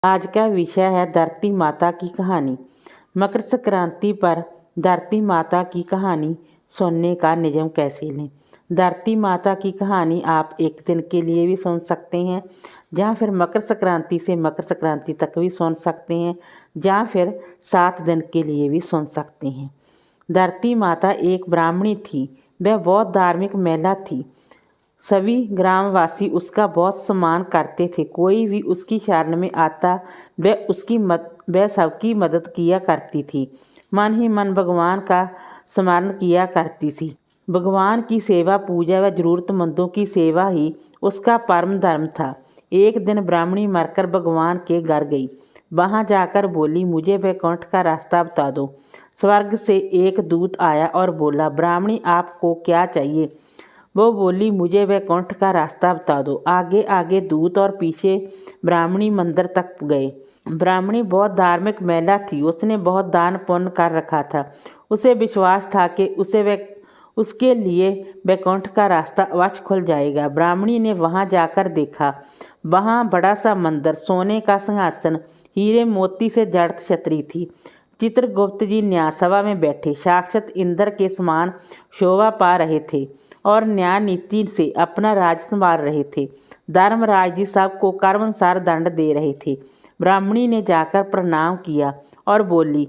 आज का विषय है धरती माता की कहानी। मकर संक्रांति पर धरती माता की कहानी सुनने का नियम कैसे लें। धरती माता की कहानी आप एक दिन के लिए भी सुन सकते हैं, या फिर मकर संक्रांति से मकर संक्रांति तक भी सुन सकते हैं, या फिर 7 दिन के लिए भी सुन सकते हैं। धरती माता एक ब्राह्मणी थी। वह बहुत धार्मिक महिला थी। सभी ग्रामवासी उसका बहुत सम्मान करते थे। कोई भी उसकी शरण में आता वह सबकी मदद किया करती थी। मन ही मन भगवान का स्मरण किया करती थी। भगवान की सेवा, पूजा व जरूरतमंदों की सेवा ही उसका परम धर्म था। एक दिन ब्राह्मणी मरकर भगवान के घर गई। वहां जाकर बोली, मुझे वैकुंठ का रास्ता बता दो। स्वर्ग से एक दूत आया और बोला, ब्राह्मणी आपको क्या चाहिए। वो बोली, मुझे वैकुंठ का रास्ता बता दो। आगे आगे दूत और पीछे ब्राह्मणी मंदिर तक गए। ब्राह्मणी बहुत धार्मिक महिला थी। उसने बहुत दान पुण्य कर रखा था। उसे विश्वास था कि उसके लिए वैकुंठ का रास्ता अवश्य खुल जाएगा। ब्राह्मणी ने वहां जाकर देखा। वहां बड़ा सा मंदिर, सोने का सिंहासन, हीरे मोती से जड़त छतरी थी। चित्रगुप्त जी न्याय सभा में बैठे साक्षात इंद्र के समान शोभा पा रहे थे और न्याय नीति से अपना राज संभाल रहे थे। धर्मराज जी सबको कर्मानुसार दंड दे रहे थे। ब्राह्मणी ने जाकर प्रणाम किया और बोली,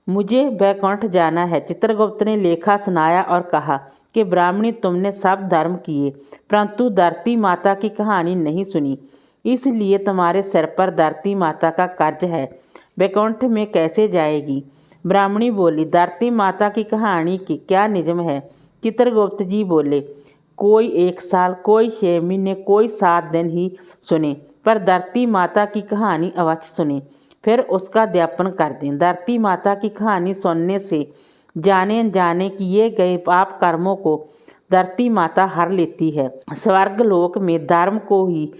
मुझे वैकुंठ जाना है। चित्रगुप्त ने लेखा सुनाया और कहा कि ब्राह्मणी, तुमने सब धर्म किए परंतु धरती माता की कहानी नहीं सुनी, इसलिए तुम्हारे सिर पर धरती माता का कर्ज है। वैकुंठ में कैसे जाएगी। ब्राह्मणी बोली, धरती माता की कहानी की क्या नियम है। चित्रगुप्त जी बोले, कोई 1 साल, कोई 6 महीने, कोई 7 दिन ही सुने, पर धरती माता की कहानी अवश्य सुने, फिर उसका अध्यापन कर दें। धरती माता की कहानी सुनने से जाने अनजाने किए गए पाप कर्मों को धरती माता हर लेती है। स्वर्ग लोक में धर्म को ही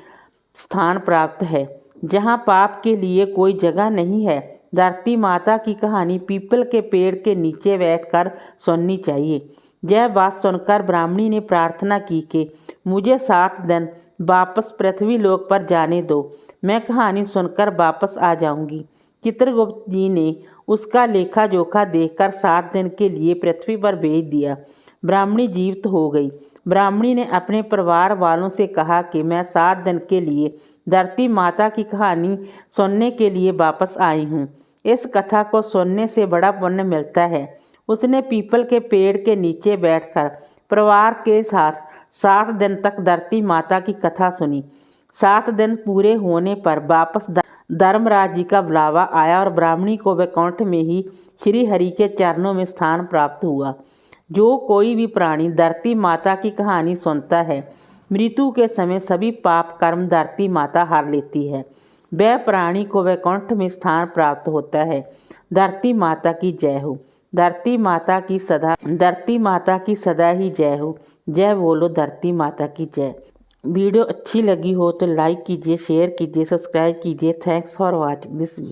स्थान प्राप्त है, जहाँ पाप के लिए कोई जगह नहीं है। धरती माता की कहानी पीपल के पेड़ के नीचे बैठकर सुननी चाहिए। यह बात सुनकर ब्राह्मणी ने प्रार्थना की कि मुझे 7 दिन वापस पृथ्वी लोक पर जाने दो, मैं कहानी सुनकर वापस आ जाऊंगी। चित्रगुप्त जी ने उसका लेखा जोखा देखकर 7 दिन के लिए पृथ्वी पर भेज दिया। ब्राह्मणी जीवित हो गई। ब्राह्मणी ने अपने परिवार वालों से कहा कि मैं 7 दिन के लिए धरती माता की कहानी सुनने के लिए वापस आई हूँ। इस कथा को सुनने से बड़ा पुण्य मिलता है। उसने पीपल के पेड़ के नीचे बैठकर परिवार के साथ 7 दिन तक धरती माता की कथा सुनी। 7 दिन पूरे होने पर वापस धर्मराज जी का बुलावा आया और ब्राह्मणी को वैकुंठ में ही श्री हरि के चरणों में स्थान प्राप्त हुआ। जो कोई भी प्राणी धरती माता की कहानी सुनता है, मृत्यु के समय सभी पाप कर्म धरती माता हर लेती है। वह प्राणी को वैकुंठ में स्थान प्राप्त होता है। धरती माता की जय हो। धरती माता की सदा ही जय हो। जय बोलो धरती माता की जय। वीडियो अच्छी लगी हो तो लाइक कीजिए, शेयर कीजिए, सब्सक्राइब कीजिए। Thanks for watching this video.